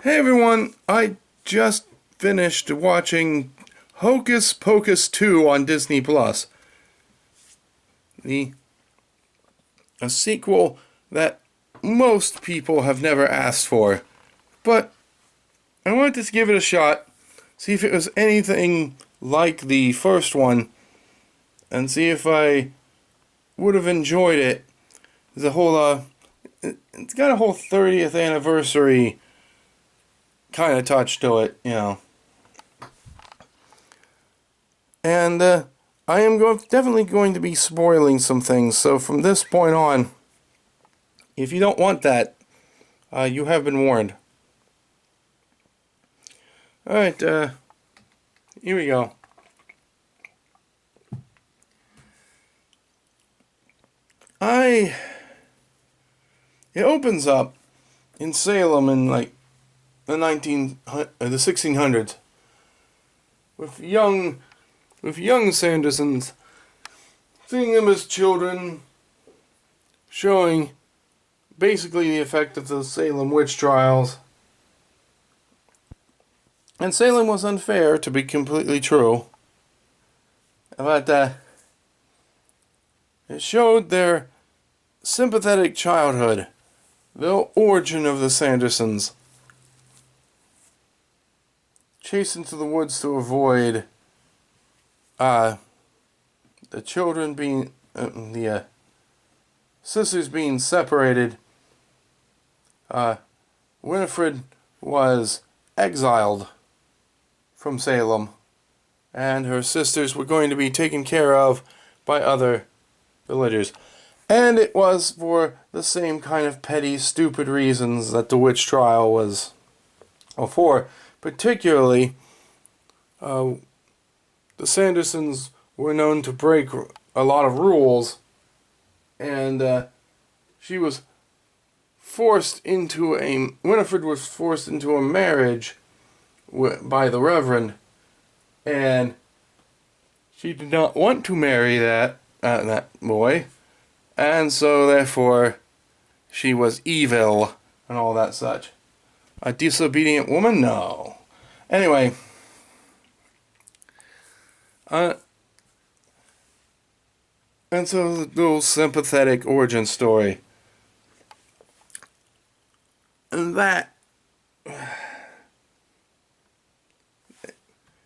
Hey everyone, I just finished watching Hocus Pocus 2 on Disney Plus. The a sequel that most people have never asked for. But I wanted to give it a shot, see if it was anything like the first one, and see if I would have enjoyed it. The whole it's got a whole 30th anniversary kind of touch to it, you know. And I am definitely going to be spoiling some things, so from this point on, if you don't want that, you have been warned. Alright, here we go. It opens up in Salem in like the 1600s with young Sandersons, seeing them as children, showing basically the effect of the Salem witch trials. And Salem was unfair, to be completely true, but it showed their sympathetic childhood, the origin of the Sandersons, chased into the woods to avoid the children being the sisters being separated. Winifred was exiled from Salem, and her sisters were going to be taken care of by other villagers. And it was for the same kind of petty, stupid reasons that the witch trial was for. Particularly, the Sandersons were known to break a lot of rules, and Winifred was forced into a marriage by the Reverend, and she did not want to marry that boy, and so therefore she was evil and all that such. A disobedient woman? No. Anyway, and so the little sympathetic origin story. And that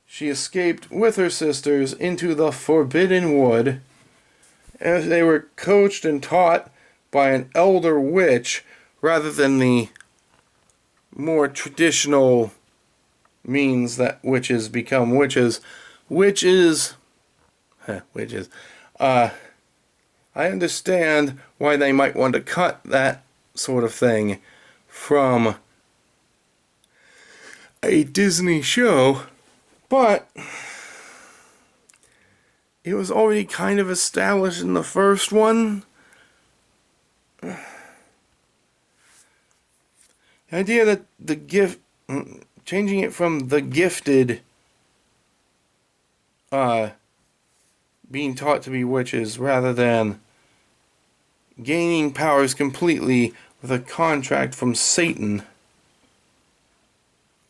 she escaped with her sisters into the Forbidden Wood, as they were coached and taught by an elder witch rather than the more traditional means that witches become witches. Witches. I understand why they might want to cut that sort of thing from a Disney show, but it was already kind of established in the first one. The idea that changing it from the gifted being taught to be witches rather than gaining powers completely with a contract from Satan,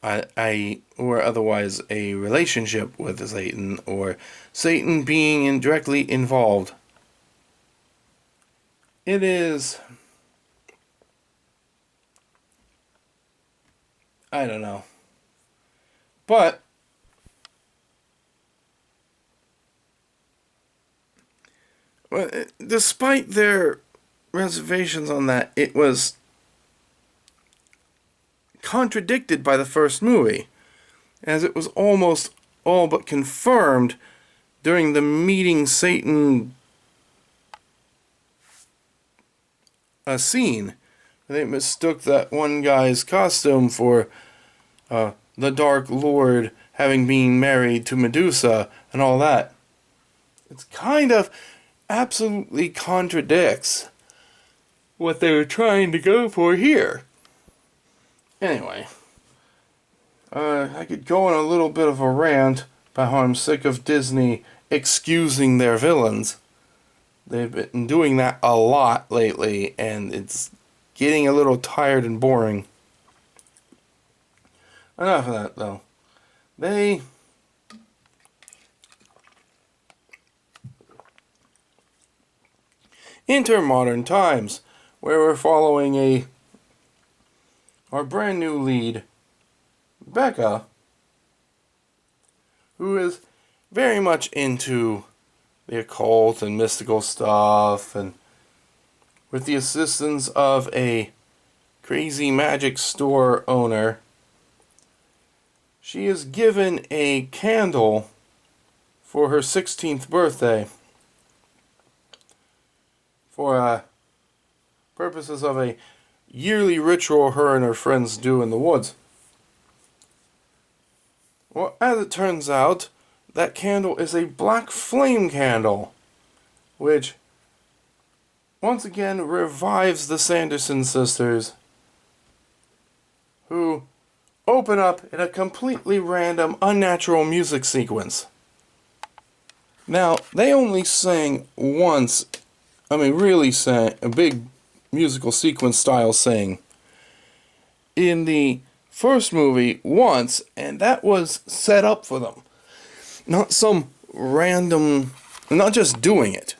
or otherwise a relationship with Satan, or Satan being indirectly involved. It is, I don't know. But despite their reservations on that, it was contradicted by the first movie, as it was almost all but confirmed during the meeting Satan scene. They mistook that one guy's costume for the Dark Lord having been married to Medusa and all that. It's kind of absolutely contradicts what they were trying to go for here. Anyway, I could go on a little bit of a rant about how I'm sick of Disney excusing their villains. They've been doing that a lot lately, and it's getting a little tired and boring. enough of that, though. They... Intermodern Times, where we're following our brand new lead, Becca, who is very much into the occult and mystical stuff, and with the assistance of a crazy magic store owner, she is given a candle for her 16th birthday for purposes of a yearly ritual her and her friends do in the woods. Well, as it turns out, that candle is a black flame candle, which once again revives the Sanderson sisters, who open up in a completely random, unnatural music sequence. Now, they only sang once, really sang a big musical sequence style sing in the first movie once, and that was set up for them. Not some random, not just doing it.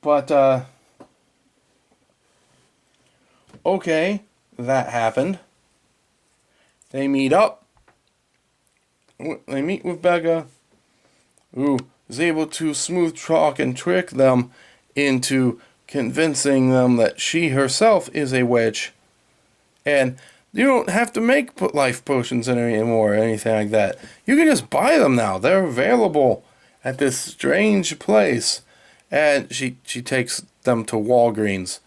But, okay, that happened. They meet up. They meet with Becca, who is able to smooth talk and trick them into convincing them that she herself is a witch. And you don't have to make life potions anymore or anything like that. You can just buy them now. They're available at this strange place. And she takes them to Walgreens,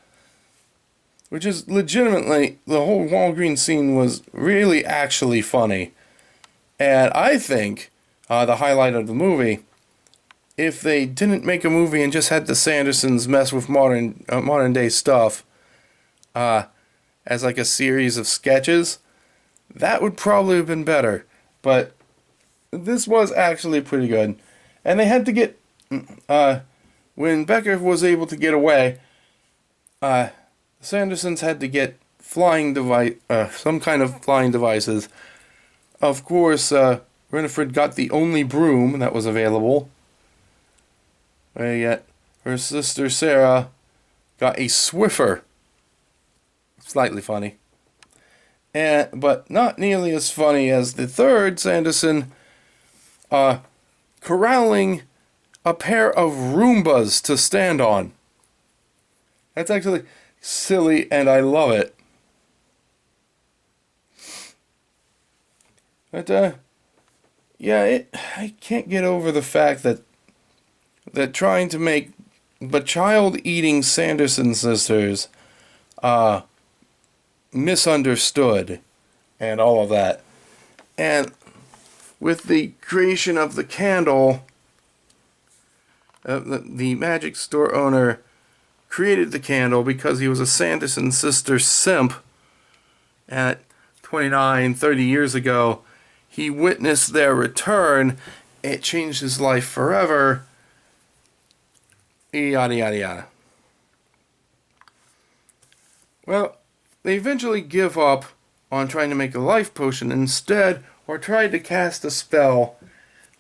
which is legitimately, the whole Walgreens scene was really actually funny. And I think the highlight of the movie, if they didn't make a movie and just had the Sandersons mess with modern day stuff, as like a series of sketches, that would probably have been better. But this was actually pretty good. And they had to get, when Becca was able to get away, the Sandersons had to get some kind of flying devices. Of course, Winifred got the only broom that was available. Yet her sister Sarah got a Swiffer. Slightly funny. But not nearly as funny as the third Sanderson corralling a pair of Roombas to stand on. That's actually silly, and I love it. But, I can't get over the fact that trying to make the child-eating Sanderson sisters misunderstood and all of that. And with the creation of the candle, the magic store owner created the candle because he was a Sanderson sister simp. At 29, 30 years ago, he witnessed their return. It changed his life forever. Yada, yada, yada. Well, they eventually give up on trying to make a life potion instead, or try to cast a spell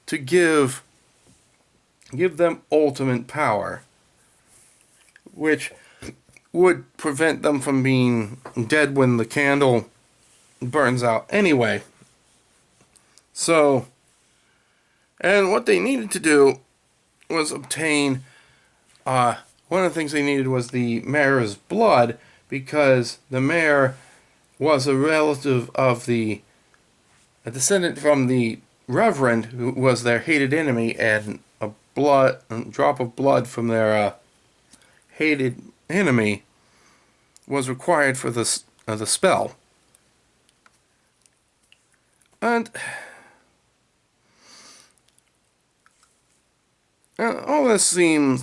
to give them ultimate power, which would prevent them from being dead when the candle burns out anyway. So, and what they needed to do was obtain, one of the things they needed was the mayor's blood, because the mayor was a relative of a descendant from the Reverend, who was their hated enemy, and a drop of blood from their hated enemy was required for the spell. And all this the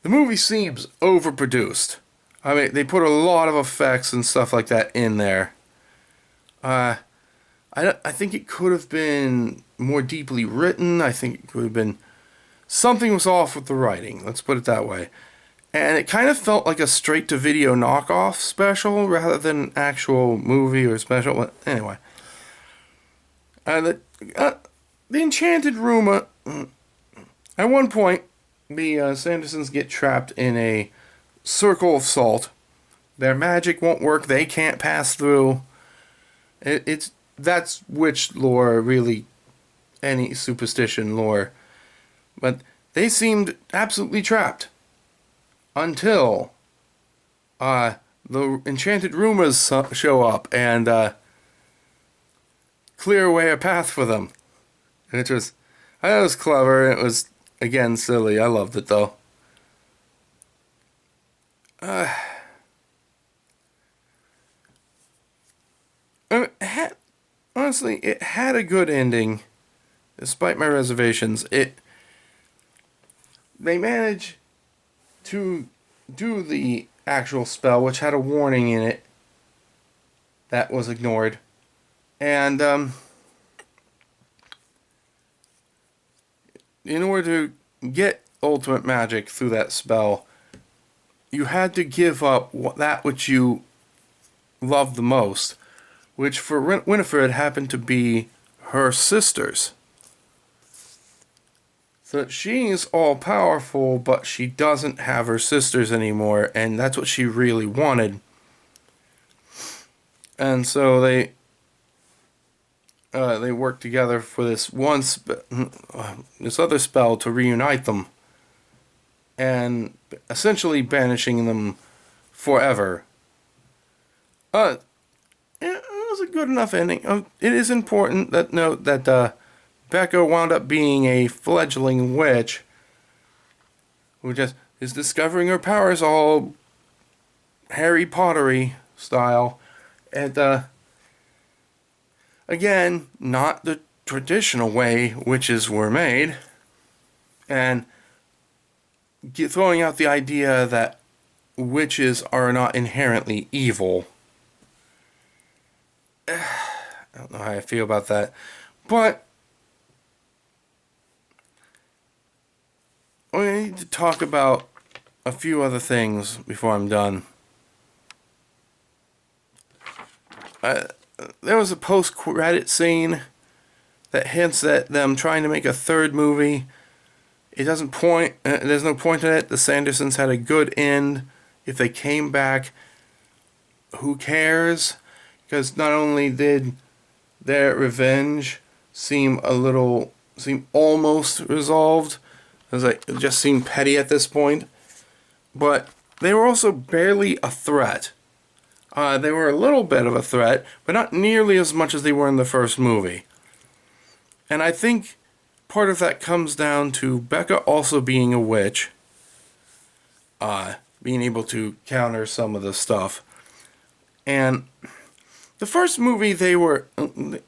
movie seems overproduced. I mean, they put a lot of effects and stuff like that in there. I think it could have been more deeply written. I think it could have been... Something was off with the writing, let's put it that way. And it kind of felt like a straight-to-video knockoff special rather than an actual movie or special. Anyway. Uh, the, uh, the enchanted room, at one point, the Sandersons get trapped in a circle of salt. Their magic won't work. They can't pass through. That's witch lore, really, any superstition lore. But they seemed absolutely trapped until the enchanted rumors show up and clear away a path for them. And I thought it was clever. It was, again, silly. I loved it, though. Honestly, it had a good ending, despite my reservations. They managed to do the actual spell, which had a warning in it that was ignored, and in order to get ultimate magic through that spell, you had to give up that which you loved the most, which for Winifred happened to be her sisters. So she's all powerful, but she doesn't have her sisters anymore, and that's what she really wanted. And so they work together for this this other spell to reunite them, and essentially banishing them forever. It was a good enough ending. It is important that note that Becca wound up being a fledgling witch who just is discovering her powers all Harry Pottery style, and again, not the traditional way witches were made, and throwing out the idea that witches are not inherently evil. I don't know how I feel about that, but we need to talk about a few other things before I'm done. There was a post-credit scene that hints at them trying to make a third movie. It doesn't point. There's no point in it. The Sandersons had a good end. If they came back, who cares? Because not only did their revenge seem almost resolved, as it just seemed petty at this point, but they were also barely a threat. They were a little bit of a threat, but not nearly as much as they were in the first movie. And I think part of that comes down to Becca also being a witch, being able to counter some of the stuff. And the first movie, they were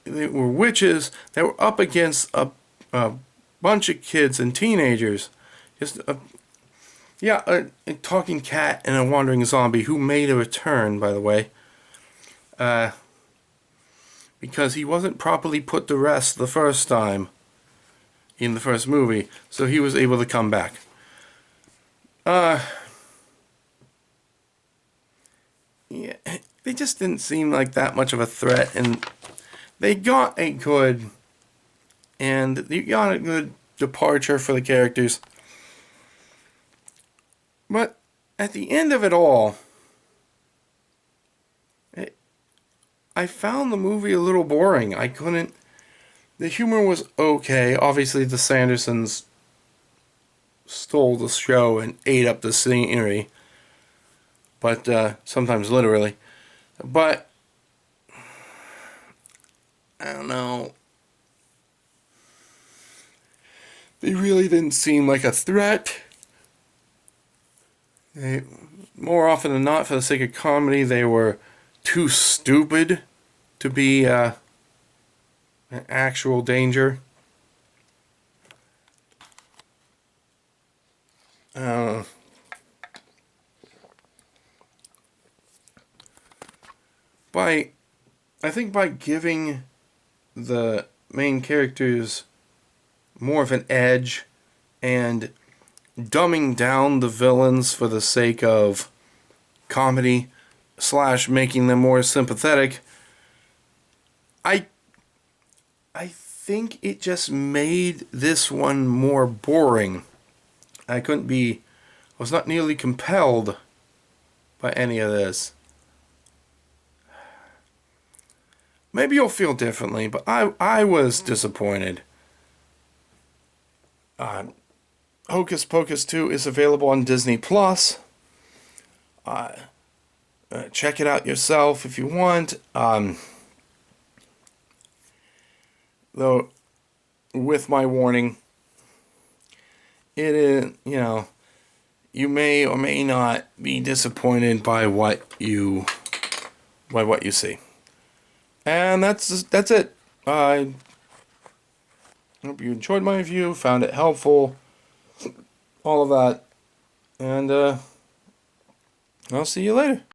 witches that were up against a bunch of kids and teenagers. Just a talking cat and a wandering zombie who made a return, by the way. Because he wasn't properly put to rest the first time in the first movie, so he was able to come back. Yeah, they just didn't seem like that much of a threat, and they got a good departure for the characters. But at the end of it all, I found the movie a little boring. The humor was okay. Obviously, the Sandersons stole the show and ate up the scenery. But, sometimes literally. But, I don't know. They really didn't seem like a threat. More often than not, for the sake of comedy, they were too stupid to be an actual danger. I think by giving the main characters more of an edge and dumbing down the villains for the sake of comedy / making them more sympathetic, I think it just made this one more boring. I was not nearly compelled by any of this. Maybe you'll feel differently, but I was disappointed. Hocus Pocus 2 is available on Disney Plus. Check it out yourself if you want. Though, with my warning, it is, you may or may not be disappointed by what you see. And that's it. I hope you enjoyed my review, found it helpful, all of that. And I'll see you later.